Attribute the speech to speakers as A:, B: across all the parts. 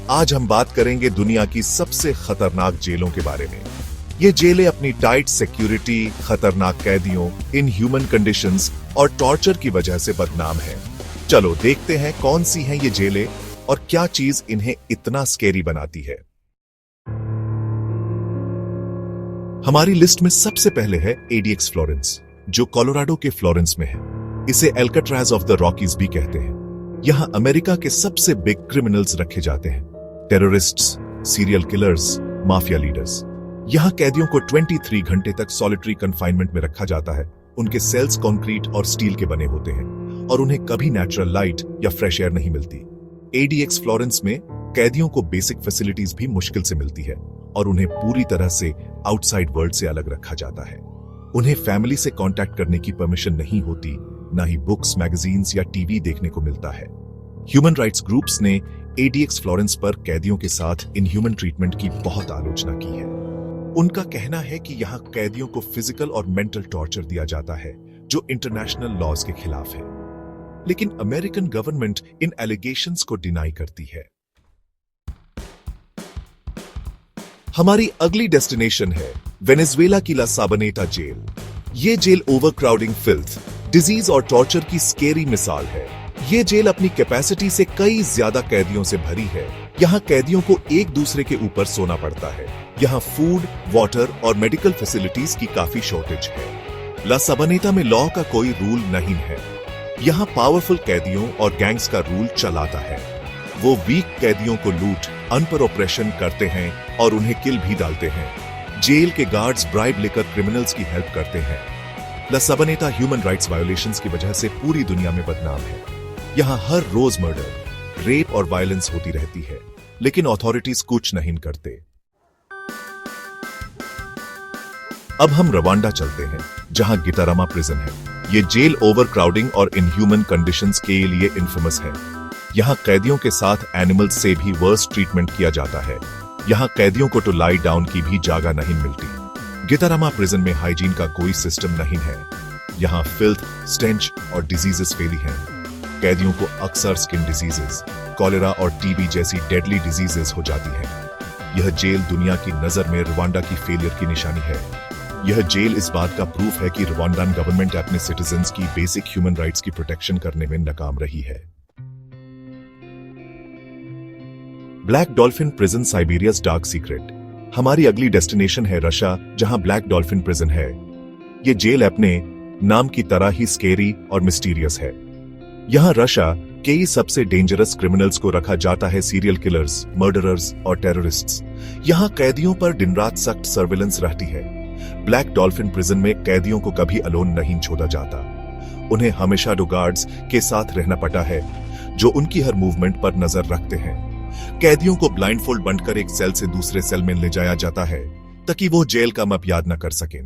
A: आज हम बात करेंगे दुनिया की सबसे खतरनाक जेलों के बारे में। ये जेलें अपनी टाइट सिक्योरिटी, खतरनाक कैदियों, इनह्यूमन कंडीशंस और टॉर्चर की वजह से बदनाम हैं। चलो देखते हैं कौन सी हैं ये जेलें और क्या चीज इन्हें इतना स्केरी बनाती है। हमारी लिस्ट में सबसे पहले है एडीएक्स फ्लोरेंस, जो कोलोराडो के फ्लोरेंस में है। इसे एल्काट्राज ऑफ द रॉकीज भी कहते हैं। यहां अमेरिका के सबसे बिग क्रिमिनल्स रखे जाते हैं, terrorists, serial killers, mafia leaders. यहां कैदियों को 23 घंटे तक सॉलिटरी कन्फाइनमेंट में रखा जाता है। उनके सेल्स कंक्रीट और स्टील के बने होते हैं और उन्हें कभी नेचुरल लाइट या फ्रेश एयर नहीं मिलती। एडीएक्स फ्लोरेंस में कैदियों को बेसिक फैसिलिटीज भी मुश्किल से मिलती है और उन्हें पूरी तरह से आउटसाइड वर्ल्ड से अलग रखा जाता है। उन्हें फैमिली से कांटेक्ट करने की परमिशन नहीं होती, ना ही बुक्स, मैगजीन्स या टीवी देखने को मिलता है। ह्यूमन राइट्स ग्रुप्स ने एडीएक्स फ्लोरेंस पर कैदियों के साथ इनह्यूमन ट्रीटमेंट की बहुत आलोचना की है। उनका कहना है कि यहां कैदियों को फिजिकल और मेंटल टॉर्चर दिया जाता है, जो इंटरनेशनल लॉज के खिलाफ है। लेकिन अमेरिकन गवर्नमेंट इन एलिगेशंस को डिनाई करती है। हमारी अगली डेस्टिनेशन है वेनेजुएला की ला साबनेटा जेल। ये जेल ओवरक्राउडिंग, फिल्थ, डिजीज और टॉर्चर की स्केरी मिसाल है। ये जेल अपनी कैपेसिटी से कई ज्यादा कैदियों से भरी है। यहाँ कैदियों को एक दूसरे के ऊपर सोना पड़ता है। यहाँ फूड, वाटर और मेडिकल फैसिलिटीज की काफी शॉर्टेज है। ला साबनेटा में लॉ का कोई रूल नहीं है। यहाँ पावरफुल कैदियों और गैंग्स का रूल चलाता है। वो वीक कैदियों को लूट, अनपर ऑपरेशन करते हैं और उन्हें किल भी डालते हैं। जेल के गार्ड्स ब्राइब लेकर क्रिमिनल्स की हेल्प करते हैं। ला साबनेटा ह्यूमन राइट्स वायोलेशंस की वजह से पूरी दुनिया में बदनाम है। यहाँ हर रोज मर्डर, रेप और वायलेंस होती रहती है, लेकिन अथॉरिटीज कुछ नहीं करते। अब हम रवांडा चलते हैं, जहां गिटारामा प्रिजन है। ये जेल ओवरक्राउडिंग और इनह्यूमन कंडीशंस के लिए इन्फेमस है। यहाँ कैदियों के साथ एनिमल्स से भी वर्स्ट ट्रीटमेंट किया जाता है। यहाँ कैदियों को तो लाई डाउन की भी जगह नहीं मिलती। गिटारामा प्रिजन में हाइजीन का कोई सिस्टम नहीं है। यहाँ फिल्थ, स्टेंच और डिजीजेस फैली हैं। कैदियों को अक्सर स्किन डिजीजेस, कॉलेरा और टीबी जैसी डेडली डिजीजेस हो जाती हैं। यह जेल दुनिया की नजर में रवांडा की फेलियर की निशानी है। यह जेल इस बात का प्रूफ है कि रवांडान गवर्नमेंट अपने सिटीजन्स की बेसिक ह्यूमन राइट्स की प्रोटेक्शन करने में नाकाम रही है। Black dolphin prison, Siberia's dark secret. हमारी अगली डेस्टिनेशन है रशिया, जहां ब्लैक डॉल्फिन प्रिजन है। यह जेल अपने नाम की तरह ही स्केरी और मिस्टीरियस है। यहां रशिया के सबसे डेंजरस क्रिमिनल्स को रखा जाता है, सीरियल किलर्स, मर्डरर्स और टेररिस्ट्स। यहां कैदियों पर दिन रात सख्त सर्विलेंस रहती है। ब्लैक डॉल्फिन प्रिजन में कैदियों को कभी अलोन नहीं छोड़ा जाता। उन्हें हमेशा दो गार्ड्स के साथ रहना पड़ता है, जो उनकी हर मूवमेंट पर नजर रखते हैं। कैदियों को ब्लाइंडफोल्ड बनकर एक सेल से दूसरे सेल में ले जाया जाता है, ताकि वो जेल का मैप याद न कर सकें।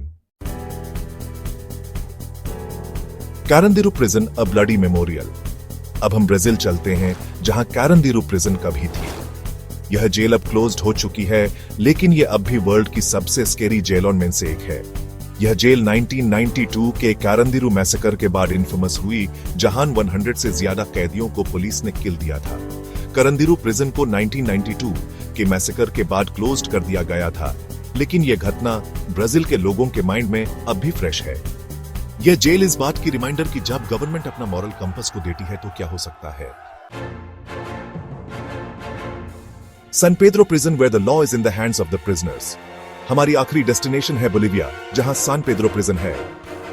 A: कैरेंदिरू प्रिजन, अ ब्लडी मेमोरियल। अब हम ब्राजील चलते हैं, जहां कैरेंदिरू प्रिजन कभी थी। यह जेल अब क्लोज्ड हो चुकी है, लेकिन यह अब भी वर्ल्ड की सबसे स्केरी जेलों में से एक है। यह जेल 1992 के कैरेंदिरू मैसेकर के बाद इन्फेमस हुई, जहां 100 से ज्यादा कैदियों को पुलिस ने किल दिया था। कैरेंदिरू प्रिजन को 1992 के मैसेकर के बाद क्लोज्ड कर दिया गया था, लेकिन यह घटना ब्राजील के लोगों के माइंड में अब भी फ्रेश है। यह जेल इस बात की रिमाइंडर कि जब गवर्नमेंट अपना मॉरल कंपास को देती है तो क्या हो सकता है। San Pedro prison, where the law is in the hands of the prisoners. हमारी आखिरी डेस्टिनेशन है बोलिविया, जहां सान पेड्रो प्रिजन है।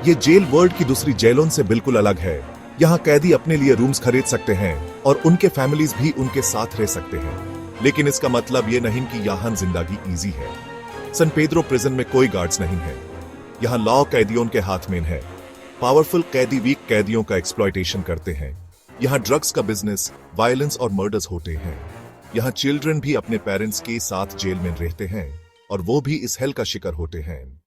A: यह जेल वर्ल्ड की दूसरी जेलों से बिल्कुल अलग है। यहाँ कैदी अपने लिए रूम्स खरीद सकते हैं और उनके फैमिलीज भी उनके साथ रह सकते हैं। लेकिन इसका मतलब यह नहीं कि यहाँ जिंदगी इजी है। सान पेड्रो प्रिजन में कोई गार्ड्स नहीं है। यहाँ लॉ कैदियों के हाथ में है। पावरफुल कैदी वीक कैदियों का एक्सप्लॉयटेशन करते हैं। यहाँ ड्रग्स का बिजनेस, वायलेंस और मर्डर्स होते हैं। यहाँ चिल्ड्रन भी अपने पेरेंट्स के साथ जेल में रहते हैं और वो भी इस हेल का शिकार होते हैं।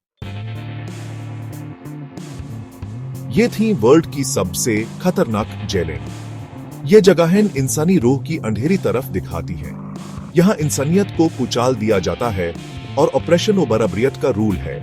A: ये थी वर्ल्ड की सबसे खतरनाक जेलें। ये जगहें इंसानी रूह की अंधेरी तरफ दिखाती हैं। यहाँ इंसानियत को कुचल दिया जाता है और ऑपरेशन और बराबरियत का रूल है।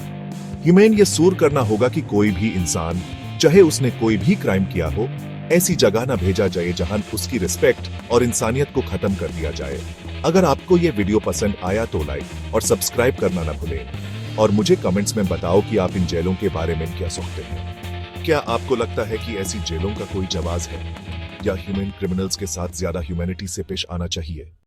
A: ह्यूमैन ये सूर करना होगा कि कोई भी इंसान, चाहे उसने कोई भी क्राइम किया हो, ऐसी जगह ना भेजा जाए जहां उसकी रिस्पेक्ट और इंसानियत को खत्म कर दिया जाए। अगर आपको ये वीडियो पसंद आया तो लाइक और सब्सक्राइब करना ना भूलें और मुझे कमेंट्स में बताओ कि आप इन जेलों के बारे में क्या सोचते हैं। क्या आपको लगता है कि ऐसी जेलों का कोई जवाब है या ह्यूमन क्रिमिनल्स के साथ ज्यादा ह्यूमैनिटी से पेश आना चाहिए?